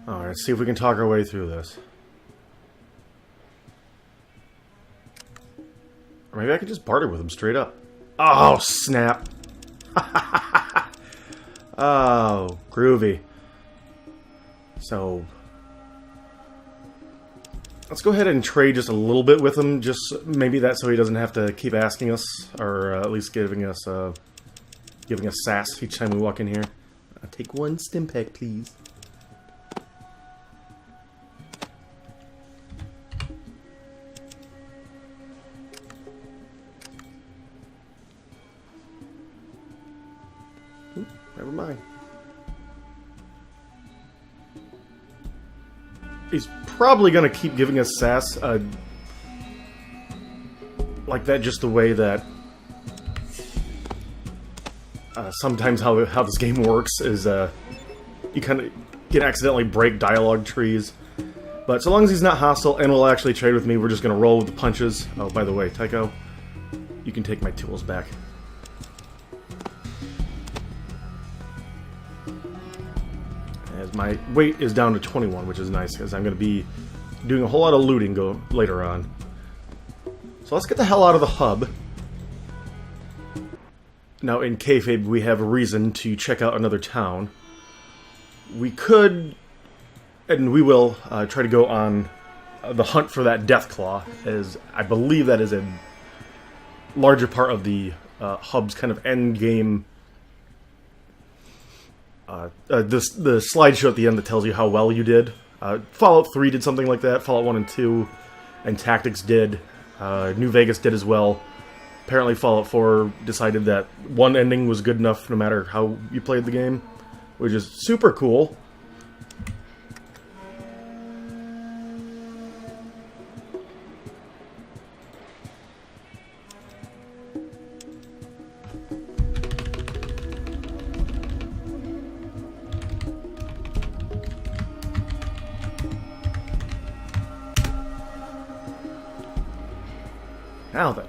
Alright, let's see if we can talk our way through this. Or maybe I can just barter with him straight up. Oh, snap. Oh, groovy. So, let's go ahead and trade just a little bit with him. Just maybe that so he doesn't have to keep asking us, or at least giving us sass each time we walk in here. Take one stim pack, please. Never mind. He's probably going to keep giving us sass like that, just the way that sometimes how this game works is you kind of can accidentally break dialogue trees. But so long as he's not hostile and will actually trade with me, we're just going to roll with the punches. Oh, by the way, Tycho, you can take my tools back. As my weight is down to 21, which is nice, because I'm going to be doing a whole lot of looting later on. So let's get the hell out of the hub. Now, in kayfabe, we have a reason to check out another town. We could, and we will, try to go on the hunt for that Deathclaw, as I believe that is a larger part of the hub's kind of end game. The slideshow at the end that tells you how well you did. Fallout 3 did something like that. Fallout 1 and 2 and Tactics did. New Vegas did as well. Apparently Fallout 4 decided that one ending was good enough no matter how you played the game, which is super cool. Now then,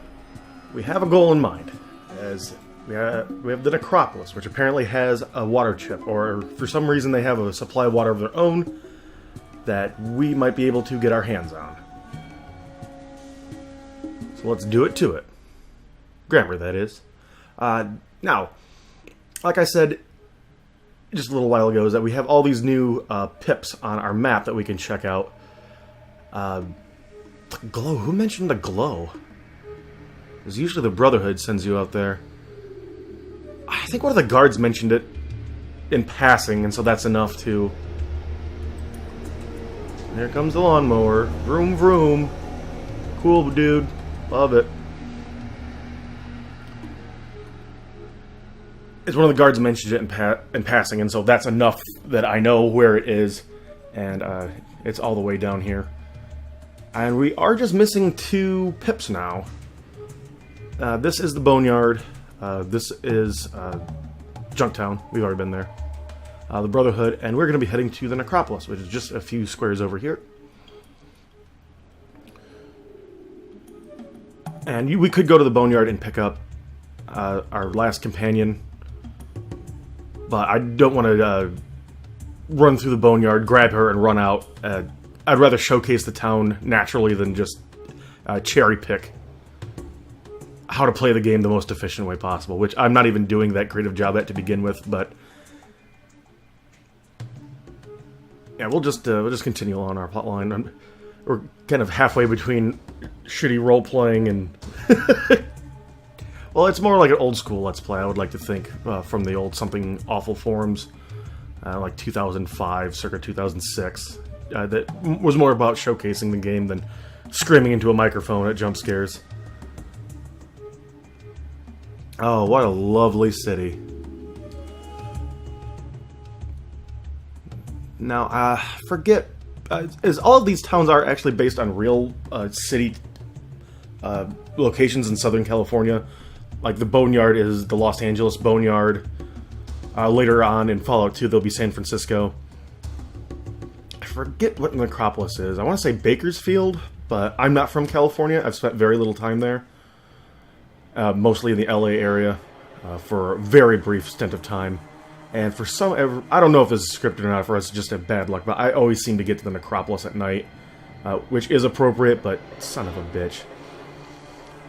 we have a goal in mind, as we have the Necropolis, which apparently has a water chip, or for some reason they have a supply of water of their own that we might be able to get our hands on. So let's do it to it. Grammar, that is. Now, like I said just a little while ago, is that we have all these new pips on our map that we can check out. Glow, who mentioned the glow? Because usually the Brotherhood sends you out there. I think one of the guards mentioned it in passing, and so that's enough to... Here comes the lawnmower. Vroom vroom. Cool, dude. Love it. It's one of the guards mentioned it in passing, and so that's enough that I know where it is. And it's all the way down here. And we are just missing 2 pips now. This is the Boneyard. This is Junktown. We've already been there. The Brotherhood, and we're going to be heading to the Necropolis, which is just a few squares over here. And we could go to the Boneyard and pick up our last companion, but I don't want to run through the Boneyard, grab her, and run out. I'd rather showcase the town naturally than just cherry pick how to play the game the most efficient way possible, which I'm not even doing that great of a job at to begin with, but yeah, we'll just continue on our plotline. We're kind of halfway between shitty role-playing and... Well, it's more like an old-school Let's Play, I would like to think, from the old Something Awful forums, like 2005, circa 2006, that was more about showcasing the game than screaming into a microphone at jump scares. Oh, what a lovely city. Now, forget... as all of these towns are actually based on real city locations in Southern California. Like, the Boneyard is the Los Angeles Boneyard. Later on in Fallout 2, there'll be San Francisco. I forget what Necropolis is. I want to say Bakersfield, but I'm not from California. I've spent very little time there. Mostly in the LA area for a very brief stint of time. And for I don't know if this is scripted or not, for us it's just a bad luck, but I always seem to get to the Necropolis at night, which is appropriate, but son of a bitch.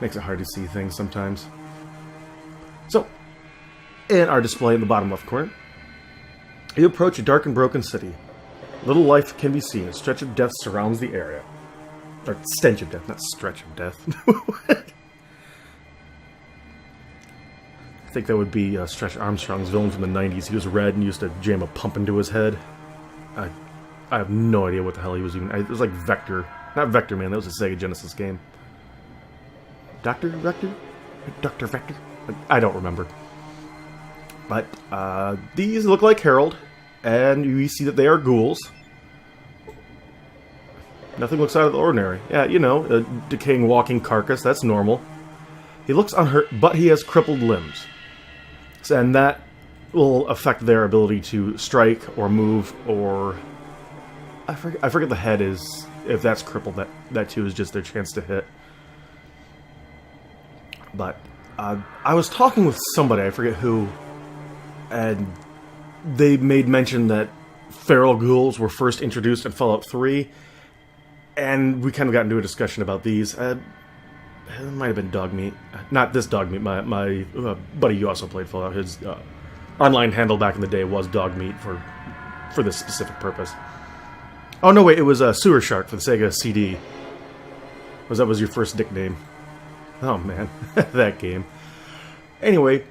Makes it hard to see things sometimes. So, in our display in the bottom left corner, you approach a dark and broken city. Little life can be seen. A stretch of death surrounds the area. Or stench of death, not stretch of death. I think that would be Stretch Armstrong's villain from the 90s. He was red and used to jam a pump into his head. I have no idea what the hell he was even... It was like Vector. Not Vector Man, that was a Sega Genesis game. Dr. Vector? Dr. Vector? I don't remember. But these look like Harold, and you see that they are ghouls. Nothing looks out of the ordinary. Yeah, you know, a decaying walking carcass, that's normal. He looks unhurt, but he has crippled limbs. And that will affect their ability to strike or move or... I forget the head is... If that's crippled, that too is just their chance to hit. But I was talking with somebody, I forget who, and they made mention that feral ghouls were first introduced in Fallout 3, and we kind of got into a discussion about these. It might have been Dogmeat. Not this Dogmeat, my buddy who also played Fallout. His online handle back in the day was Dogmeat for this specific purpose. Oh no, wait, it was Sewer Shark for the Sega CD. That was your first nickname? Oh man, that game. Anyway,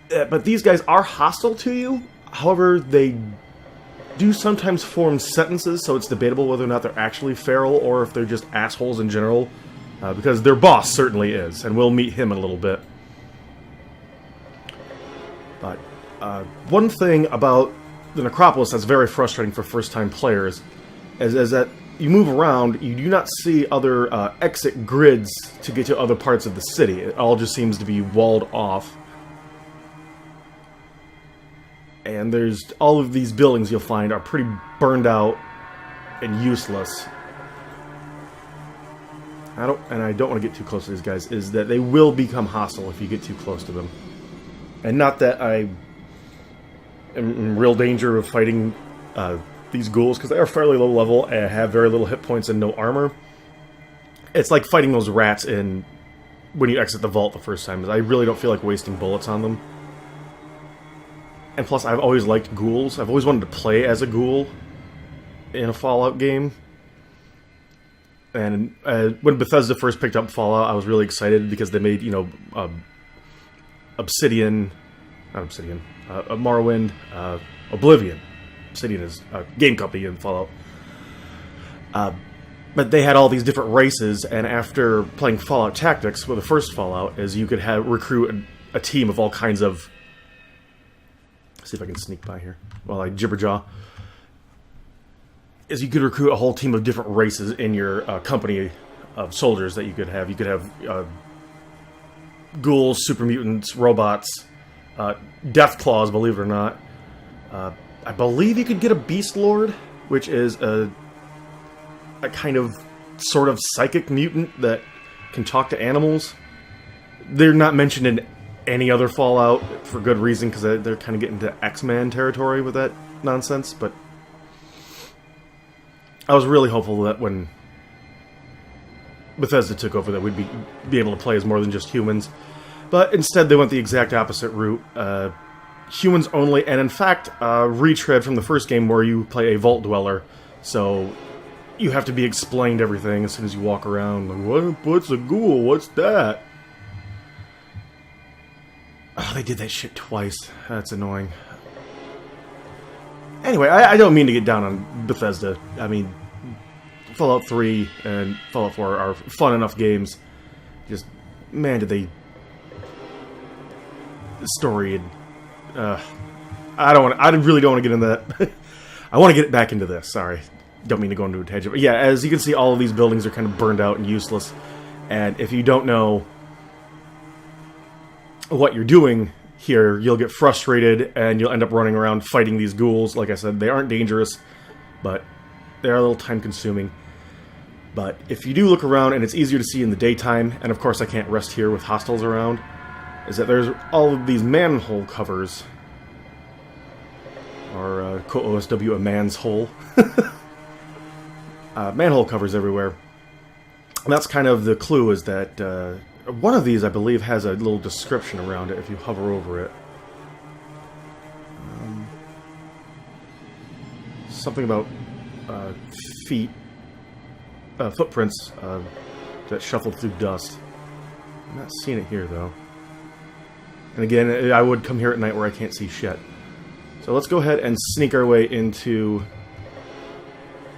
but these guys are hostile to you. However, they do sometimes form sentences, so it's debatable whether or not they're actually feral or if they're just assholes in general. Because their boss certainly is, and we'll meet him in a little bit. But one thing about the Necropolis that's very frustrating for first-time players is that you move around, you do not see other exit grids to get to other parts of the city. It all just seems to be walled off. And there's all of these buildings you'll find are pretty burned out and useless. I don't want to get too close to these guys, is that they will become hostile if you get too close to them. And not that I am in real danger of fighting these ghouls, because they are fairly low level and have very little hit points and no armor. It's like fighting those rats when you exit the vault the first time. I really don't feel like wasting bullets on them. And plus, I've always liked ghouls. I've always wanted to play as a ghoul in a Fallout game. And when Bethesda first picked up Fallout, I was really excited because they made, Obsidian... Not Obsidian. Morrowind. Oblivion. Obsidian is a game company in Fallout. But they had all these different races, and after playing Fallout Tactics, well, the first Fallout, is you could recruit a team of all kinds of... Let's see if I can sneak by here while I jibberjaw. Is you could recruit a whole team of different races in your company of soldiers that you could have. You could have ghouls, super mutants, robots, death claws, believe it or not. I believe you could get a beast lord, which is a kind of sort of psychic mutant that can talk to animals. They're not mentioned in any other Fallout for good reason, because they're kind of getting into X-Men territory with that nonsense, but I was really hopeful that when Bethesda took over that we'd be able to play as more than just humans. But instead they went the exact opposite route. Humans only, and in fact, retread from the first game where you play a Vault Dweller. So you have to be explained everything as soon as you walk around. Like, what's a ghoul? What's that? Oh, they did that shit twice. That's annoying. Anyway, I don't mean to get down on Bethesda. I mean, Fallout 3 and Fallout 4 are fun enough games. Just, man, did they... The story... I really don't want to get into that. I want to get back into this, sorry. Don't mean to go into a tangent. But yeah, as you can see, all of these buildings are kind of burned out and useless. And if you don't know what you're doing here, you'll get frustrated and you'll end up running around fighting these ghouls. Like I said, they aren't dangerous, but they are a little time consuming. But if you do look around, and it's easier to see in the daytime, and of course I can't rest here with hostiles around, is that there's all of these manhole covers or quote OSW, a man's hole. Manhole covers everywhere. And that's kind of the clue, is that one of these, I believe, has a little description around it if you hover over it. Something about footprints that shuffled through dust. I'm not seeing it here, though. And again, I would come here at night where I can't see shit. So let's go ahead and sneak our way into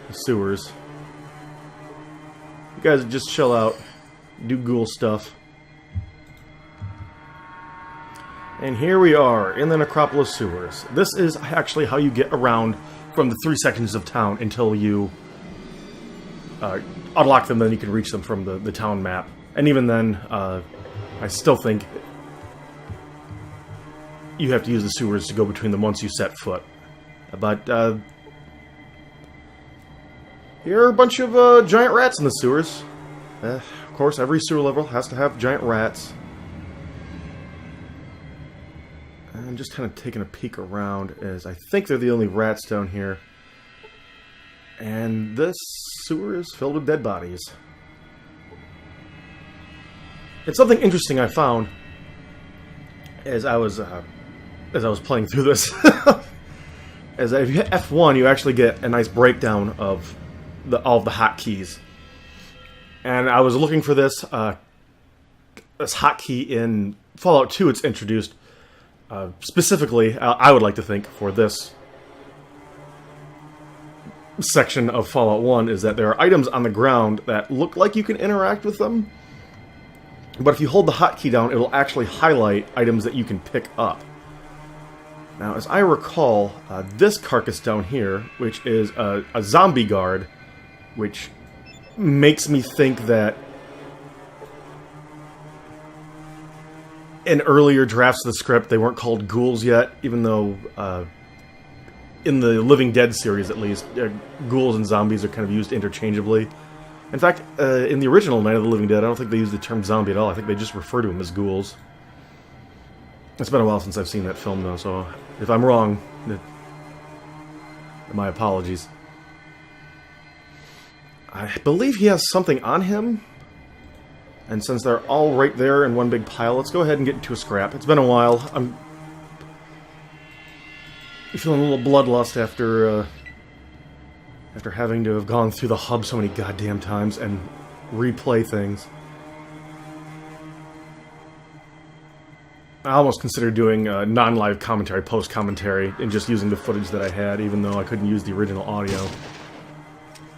the sewers. You guys just chill out, do ghoul stuff. And here we are, in the Necropolis sewers. This is actually how you get around from the 3 sections of town until you unlock them, then you can reach them from the town map. And even then, I still think you have to use the sewers to go between them once you set foot. But, here are a bunch of giant rats in the sewers. Of course, every sewer level has to have giant rats. I'm just kind of taking a peek around, as I think they're the only rats down here. And this sewer is filled with dead bodies. It's something interesting I found as I was playing through this. As if you hit F1, you actually get a nice breakdown of all of the hotkeys. And I was looking for this hotkey in Fallout 2. It's introduced specifically, I would like to think, for this section of Fallout 1, is that there are items on the ground that look like you can interact with them, but if you hold the hotkey down, it'll actually highlight items that you can pick up. Now, as I recall, this carcass down here, which is a zombie guard, which makes me think that in earlier drafts of the script, they weren't called ghouls yet, even though in the Living Dead series, at least, ghouls and zombies are kind of used interchangeably. In fact, in the original Night of the Living Dead, I don't think they use the term zombie at all. I think they just refer to them as ghouls. It's been a while since I've seen that film, though, so if I'm wrong, my apologies. I believe he has something on him. And since they're all right there in one big pile, let's go ahead and get into a scrap. It's been a while. I'm feeling a little bloodlust after having to have gone through the hub so many goddamn times and replay things. I almost considered doing non-live commentary, post-commentary, and just using the footage that I had, even though I couldn't use the original audio.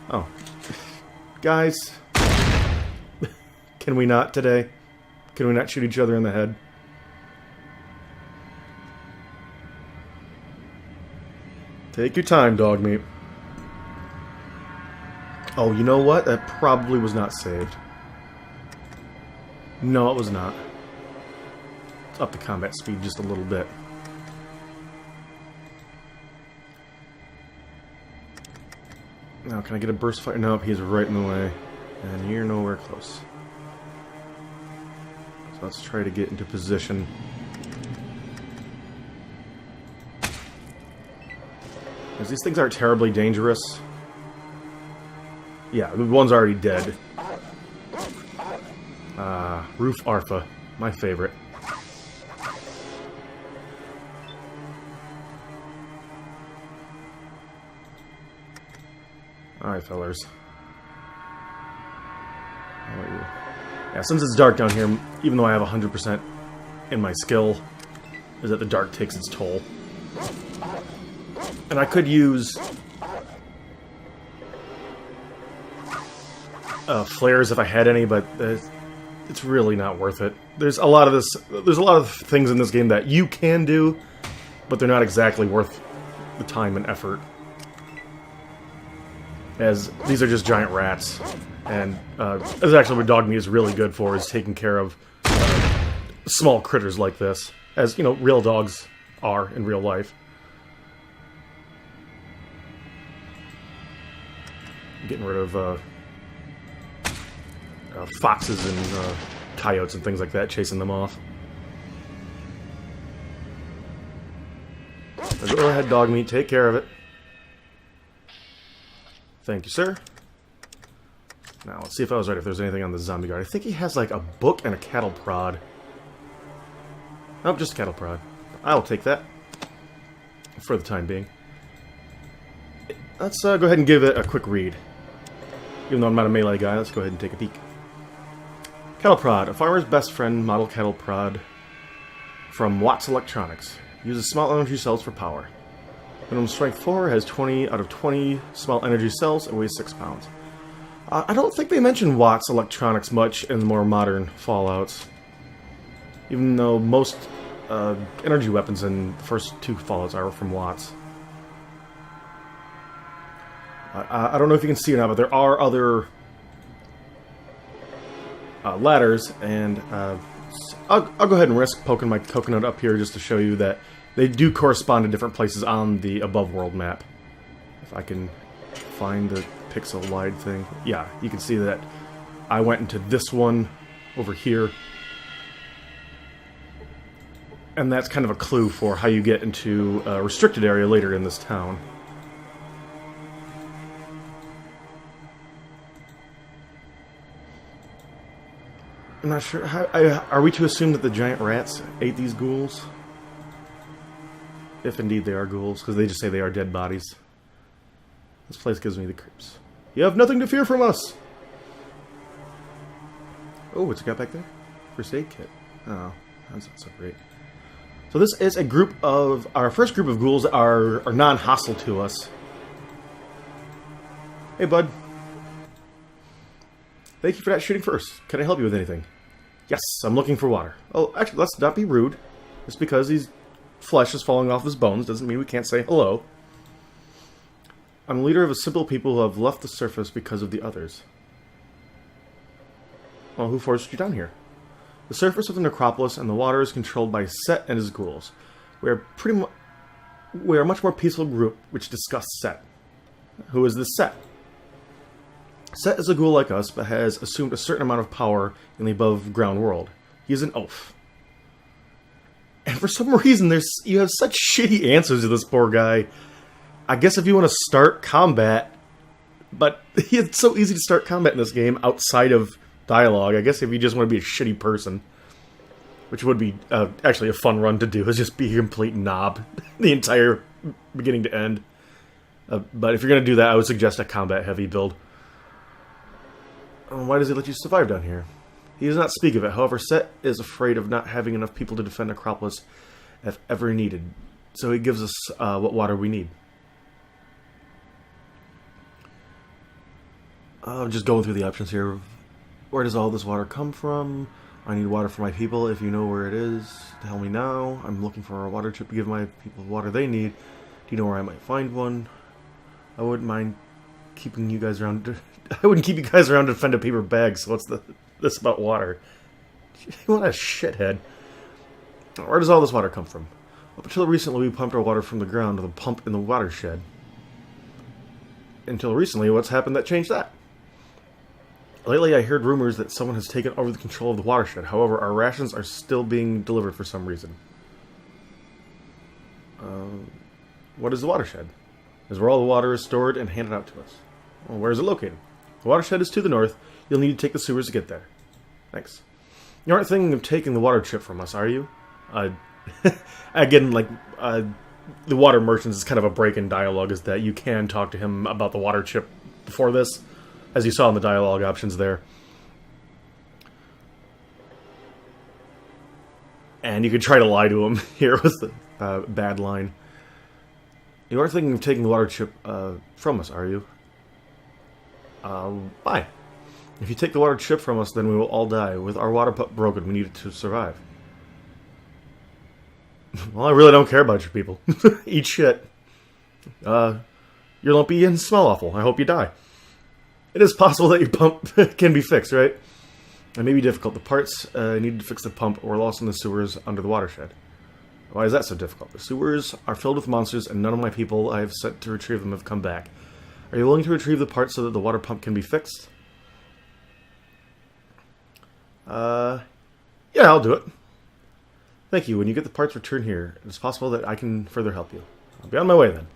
Oh. Guys. Can we not today? Can we not shoot each other in the head? Take your time, dog meat. Oh, you know what? That probably was not saved. No, it was not. Let's up the combat speed just a little bit. Now, can I get a burst fire? Nope, he's right in the way. And you're nowhere close. So let's try to get into position. Because these things aren't terribly dangerous. Yeah, the one's already dead. Roof Arfa, my favorite. Alright, fellers. How are you? Yeah, since it's dark down here, even though I have 100% in my skill, is that the dark takes its toll. And I could use flares if I had any, but it's really not worth it. There's a lot of things in this game that you can do, but they're not exactly worth the time and effort. As these are just giant rats, and that's actually what dog meat is really good for, is taking care of small critters like this, as, you know, real dogs are in real life. Getting rid of foxes and coyotes and things like that, chasing them off. So go ahead, dog meat. Take care of it. Thank you, sir. Now, let's see if I was right, if there's anything on the zombie guard. I think he has, like, a book and a cattle prod. Nope, just a cattle prod. I'll take that. For the time being. Let's go ahead and give it a quick read. Even though I'm not a melee guy, let's go ahead and take a peek. Cattle prod. A farmer's best friend model cattle prod from Watts Electronics. Uses small energy cells for power. Minimum strength 4, has 20 out of 20 small energy cells, and weighs 6 pounds. I don't think they mention Watts Electronics much in the more modern Fallouts. Even though most energy weapons in the first 2 Fallouts are from Watts. I don't know if you can see or not, but there are other ladders, and I'll go ahead and risk poking my coconut up here just to show you that they do correspond to different places on the above world map. If I can find the pixel wide thing. Yeah, you can see that I went into this one over here. And that's kind of a clue for how you get into a restricted area later in this town. I'm not sure. Are we to assume that the giant rats ate these ghouls? If indeed they are ghouls, because they just say they are dead bodies. This place gives me the creeps. You have nothing to fear from us! Oh, what's it got back there? First aid kit. Oh, that's not so great. So this is a group of... Our first group of ghouls are non-hostile to us. Hey, bud. Thank you for not shooting first. Can I help you with anything? Yes, I'm looking for water. Oh, actually, let's not be rude. Just because his flesh is falling off his bones doesn't mean we can't say hello. I'm a leader of a simple people who have left the surface because of the others. Well, who forced you down here? The surface of the necropolis and the water is controlled by Set and his ghouls. We are a much more peaceful group which discuss Set. Who is this Set? Set is a ghoul like us, but has assumed a certain amount of power in the above-ground world. He is an oaf. And for some reason, you have such shitty answers to this poor guy. I guess if you want to start combat, but it's so easy to start combat in this game outside of dialogue. I guess if you just want to be a shitty person, which would be actually a fun run to do, is just be a complete knob the entire beginning to end. But if you're going to do that, I would suggest a combat-heavy build. Why does he let you survive down here? He does not speak of it. However, Set is afraid of not having enough people to defend Necropolis if ever needed. So he gives us what water we need. I'm just going through the options here. Where does all this water come from? I need water for my people. If you know where it is, tell me now. I'm looking for a water chip to give my people the water they need. Do you know where I might find one? I wouldn't mind keeping you guys around. I wouldn't keep you guys around to defend a paper bag, so what's this about water? What a shithead. Where does all this water come from? Up until recently, we pumped our water from the ground with a pump in the watershed. Until recently, what's happened that changed that? Lately, I heard rumors that someone has taken over the control of the watershed. However, our rations are still being delivered for some reason. What is the watershed? Is where all the water is stored and handed out to us. Well, where is it located? The watershed is to the north. You'll need to take the sewers to get there. Thanks. You aren't thinking of taking the water chip from us, are you? Again, like, the water merchants is kind of a break in dialogue, is that you can talk to him about the water chip before this, as you saw in the dialogue options there. And you can try to lie to him here with the bad line. You aren't thinking of taking the water chip from us, are you? Why? If you take the water chip from us, then we will all die. With our water pump broken, we need it to survive. Well, I really don't care about your people. Eat shit. You're lumpy and smell awful. I hope you die. It is possible that your pump can be fixed, right? It may be difficult. The parts needed to fix the pump were lost in the sewers under the watershed. Why is that so difficult? The sewers are filled with monsters, and none of my people I have sent to retrieve them have come back. Are you willing to retrieve the parts so that the water pump can be fixed? Yeah, I'll do it. Thank you. When you get the parts returned here, it's possible that I can further help you. I'll be on my way then.